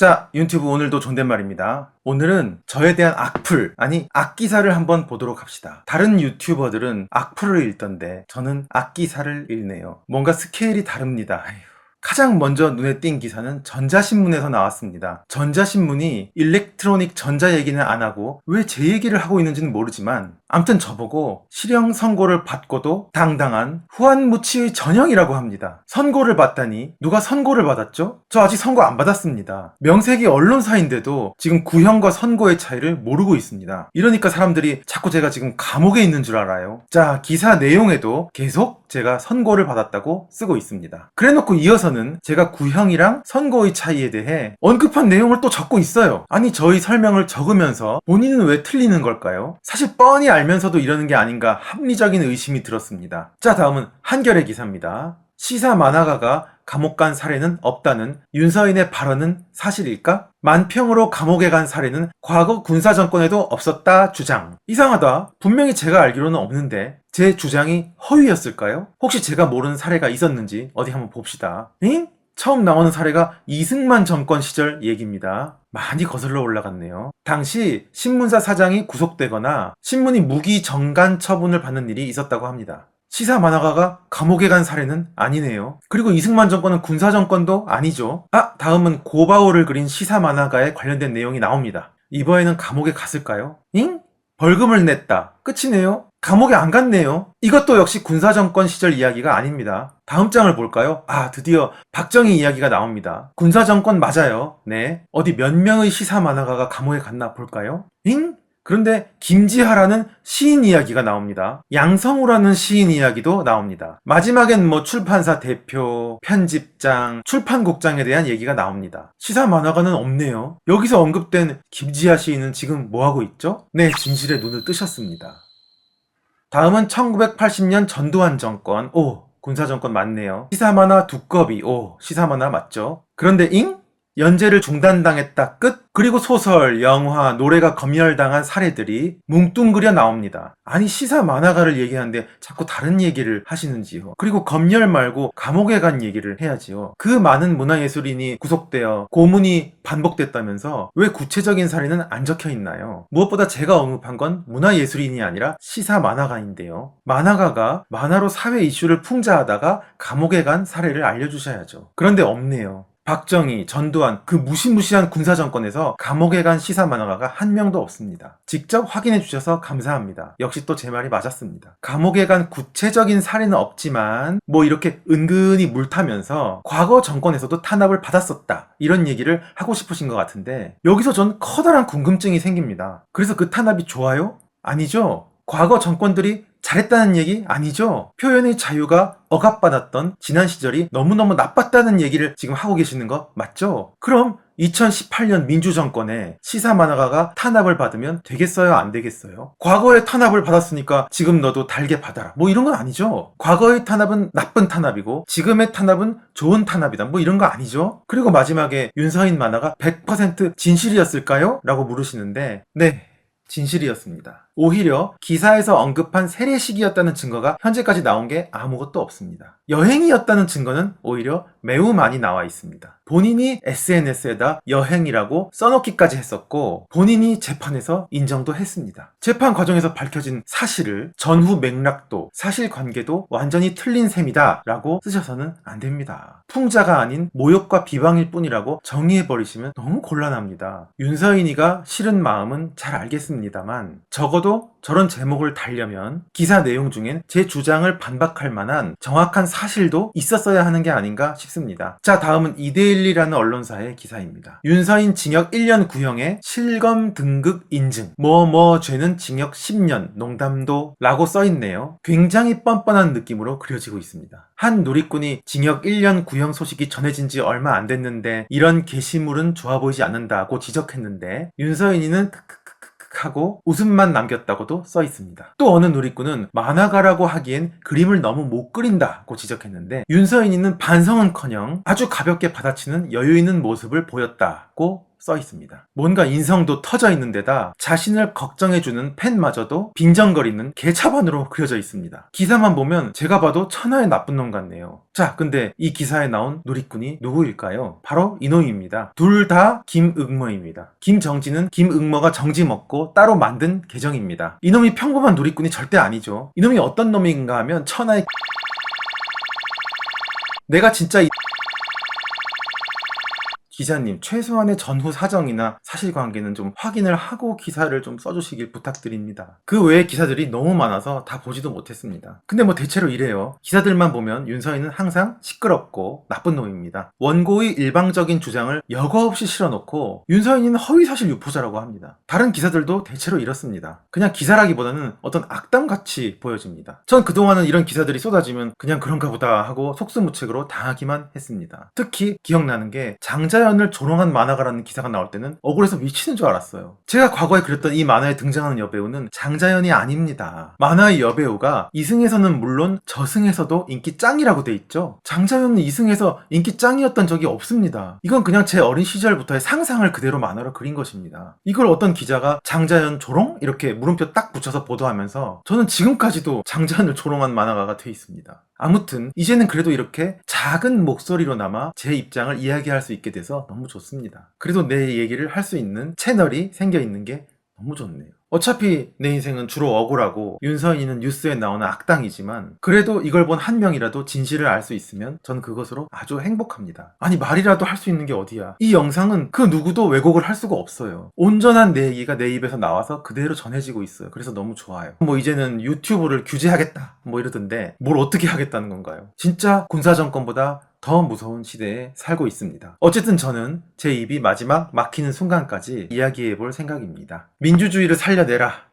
자, 유튜브 오늘도 존댓말입니다. 오늘은 저에 대한 악플, 아니 악기사를 한번 보도록 합시다. 다른 유튜버들은 악플을 읽던데 저는 악기사를 읽네요. 뭔가 스케일이 다릅니다. 아휴. 가장 먼저 눈에 띈 기사는 전자신문에서 나왔습니다. 전자신문이 일렉트로닉 전자 얘기는 안 하고 왜 제 얘기를 하고 있는지는 모르지만 암튼 저보고 실형 선고를 받고도 당당한 후한무치의 전형이라고 합니다. 선고를 받다니 누가 선고를 받았죠? 저 아직 선고 안 받았습니다. 명색이 언론사인데도 지금 구형과 선고의 차이를 모르고 있습니다. 이러니까 사람들이 자꾸 제가 지금 감옥에 있는 줄 알아요. 자, 기사 내용에도 계속 제가 선고를 받았다고 쓰고 있습니다. 그래놓고 이어서는 제가 구형이랑 선고의 차이에 대해 언급한 내용을 또 적고 있어요. 아니 저희 설명을 적으면서 본인은 왜 틀리는 걸까요? 사실 뻔히 알면서도 이러는 게 아닌가 합리적인 의심이 들었습니다. 자, 다음은 한겨레 기사입니다. 시사 만화가가 감옥 간 사례는 없다는 윤서인의 발언은 사실일까? 만평으로 감옥에 간 사례는 과거 군사정권에도 없었다 주장. 이상하다. 분명히 제가 알기로는 없는데 제 주장이 허위였을까요? 혹시 제가 모르는 사례가 있었는지 어디 한번 봅시다. 잉? 처음 나오는 사례가 이승만 정권 시절 얘기입니다. 많이 거슬러 올라갔네요. 당시 신문사 사장이 구속되거나 신문이 무기 정간 처분을 받는 일이 있었다고 합니다. 시사 만화가가 감옥에 간 사례는 아니네요. 그리고 이승만 정권은 군사 정권도 아니죠. 다음은 고바오를 그린 시사 만화가에 관련된 내용이 나옵니다. 이번에는 감옥에 갔을까요? 잉? 벌금을 냈다. 끝이네요. 감옥에 안 갔네요. 이것도 역시 군사정권 시절 이야기가 아닙니다. 다음 장을 볼까요? 드디어 박정희 이야기가 나옵니다. 군사정권 맞아요. 네. 어디 몇 명의 시사 만화가가 감옥에 갔나 볼까요? 잉? 그런데 김지하라는 시인 이야기가 나옵니다. 양성우라는 시인 이야기도 나옵니다. 마지막엔 출판사 대표, 편집장, 출판국장에 대한 얘기가 나옵니다. 시사 만화가는 없네요. 여기서 언급된 김지하 시인은 지금 뭐하고 있죠? 네, 진실의 눈을 뜨셨습니다. 다음은 1980년 전두환 정권. 군사정권 맞네요. 시사만화 두꺼비. 시사만화 맞죠? 그런데 연재를 중단당했다. 끝. 그리고 소설, 영화, 노래가 검열당한 사례들이 뭉뚱그려 나옵니다. 아니 시사 만화가를 얘기하는데 자꾸 다른 얘기를 하시는지요. 그리고 검열 말고 감옥에 간 얘기를 해야지요. 그 많은 문화예술인이 구속되어 고문이 반복됐다면서 왜 구체적인 사례는 안 적혀 있나요? 무엇보다 제가 언급한 건 문화예술인이 아니라 시사 만화가인데요. 만화가가 만화로 사회 이슈를 풍자하다가 감옥에 간 사례를 알려주셔야죠. 그런데 없네요. 박정희, 전두환, 그 무시무시한 군사정권에서 감옥에 간 시사 만화가가 한 명도 없습니다. 직접 확인해 주셔서 감사합니다. 역시 또 제 말이 맞았습니다. 감옥에 간 구체적인 사례는 없지만 이렇게 은근히 물타면서 과거 정권에서도 탄압을 받았었다 이런 얘기를 하고 싶으신 것 같은데 여기서 전 커다란 궁금증이 생깁니다. 그래서 그 탄압이 좋아요? 아니죠. 과거 정권들이 잘했다는 얘기 아니죠? 표현의 자유가 억압받았던 지난 시절이 너무너무 나빴다는 얘기를 지금 하고 계시는 거 맞죠? 그럼 2018년 민주정권에 시사 만화가가 탄압을 받으면 되겠어요? 안 되겠어요? 과거에 탄압을 받았으니까 지금 너도 달게 받아라. 이런 건 아니죠? 과거의 탄압은 나쁜 탄압이고 지금의 탄압은 좋은 탄압이다. 이런 거 아니죠? 그리고 마지막에 윤서인 만화가 100% 진실이었을까요? 라고 물으시는데 네. 진실이었습니다. 오히려 기사에서 언급한 세례식이었다는 증거가 현재까지 나온 게 아무것도 없습니다. 여행이었다는 증거는 오히려 매우 많이 나와 있습니다. 본인이 SNS에다 여행이라고 써놓기까지 했었고 본인이 재판에서 인정도 했습니다. 재판 과정에서 밝혀진 사실을 전후 맥락도 사실관계도 완전히 틀린 셈이다 라고 쓰셔서는 안 됩니다. 풍자가 아닌 모욕과 비방일 뿐이라고 정의해버리시면 너무 곤란합니다. 윤서인이가 싫은 마음은 잘 알겠습니다만 적어도 저런 제목을 달려면 기사 내용 중엔 제 주장을 반박할 만한 정확한 사실도 있었어야 하는 게 아닌가 싶습니다. 자, 다음은 이데일리라는 언론사의 기사입니다. 윤서인 징역 1년 구형에 실검 등급 인증 죄는 징역 10년 농담도 라고 써있네요. 굉장히 뻔뻔한 느낌으로 그려지고 있습니다. 한 누리꾼이 징역 1년 구형 소식이 전해진 지 얼마 안 됐는데 이런 게시물은 좋아 보이지 않는다고 지적했는데 윤서인이는 하고 웃음만 남겼다고도 써 있습니다. 또 어느 누리꾼은 만화가라고 하기엔 그림을 너무 못 그린다고 지적했는데 윤서인이는 반성은커녕 아주 가볍게 받아치는 여유 있는 모습을 보였다고 써 있습니다. 뭔가 인성도 터져 있는 데다 자신을 걱정해주는 팬마저도 빈정거리는 개차반으로 그려져 있습니다. 기사만 보면 제가 봐도 천하의 나쁜 놈 같네요. 자, 근데 이 기사에 나온 누리꾼이 누구일까요? 바로 이놈입니다. 둘 다 김응모입니다. 김정지는 김응모가 정지 먹고 따로 만든 계정입니다. 이놈이 평범한 누리꾼이 절대 아니죠. 이놈이 어떤 놈인가 하면 천하의 내가 진짜 기자님, 최소한의 전후 사정이나 사실관계는 좀 확인을 하고 기사를 좀 써주시길 부탁드립니다. 그 외의 기사들이 너무 많아서 다 보지도 못했습니다. 근데 뭐 대체로 이래요. 기사들만 보면 윤서인은 항상 시끄럽고 나쁜 놈입니다. 원고의 일방적인 주장을 여과 없이 실어놓고 윤서인은 허위사실 유포자라고 합니다. 다른 기사들도 대체로 이렇습니다. 그냥 기사라기보다는 어떤 악담같이 보여집니다. 전 그동안은 이런 기사들이 쏟아지면 그냥 그런가 보다 하고 속수무책으로 당하기만 했습니다. 특히 기억나는 게 장자연을 조롱한 만화가라는 기사가 나올 때는 억울해서 미치는 줄 알았어요. 제가 과거에 그렸던 이 만화에 등장하는 여배우는 장자연이 아닙니다. 만화의 여배우가 이승에서는 물론 저승에서도 인기 짱이라고 돼 있죠. 장자연은 이승에서 인기 짱이었던 적이 없습니다. 이건 그냥 제 어린 시절부터의 상상을 그대로 만화로 그린 것입니다. 이걸 어떤 기자가 장자연 조롱? 이렇게 물음표 딱 붙여서 보도하면서 저는 지금까지도 장자연을 조롱한 만화가가 돼 있습니다. 아무튼 이제는 그래도 이렇게 작은 목소리로나마 제 입장을 이야기할 수 있게 돼서 너무 좋습니다. 그래도 내 얘기를 할 수 있는 채널이 생겨 있는 게 너무 좋네요. 어차피 내 인생은 주로 억울하고 윤서인이는 뉴스에 나오는 악당이지만 그래도 이걸 본 한 명이라도 진실을 알 수 있으면 전 그것으로 아주 행복합니다. 아니 말이라도 할 수 있는 게 어디야. 이 영상은 그 누구도 왜곡을 할 수가 없어요. 온전한 내 얘기가 내 입에서 나와서 그대로 전해지고 있어요. 그래서 너무 좋아요. 뭐 이제는 유튜브를 규제하겠다 뭐 이러던데 뭘 어떻게 하겠다는 건가요? 진짜 군사정권보다 더 무서운 시대에 살고 있습니다. 어쨌든 저는 제 입이 마지막 막히는 순간까지 이야기해볼 생각입니다. 민주주의를 살려내라.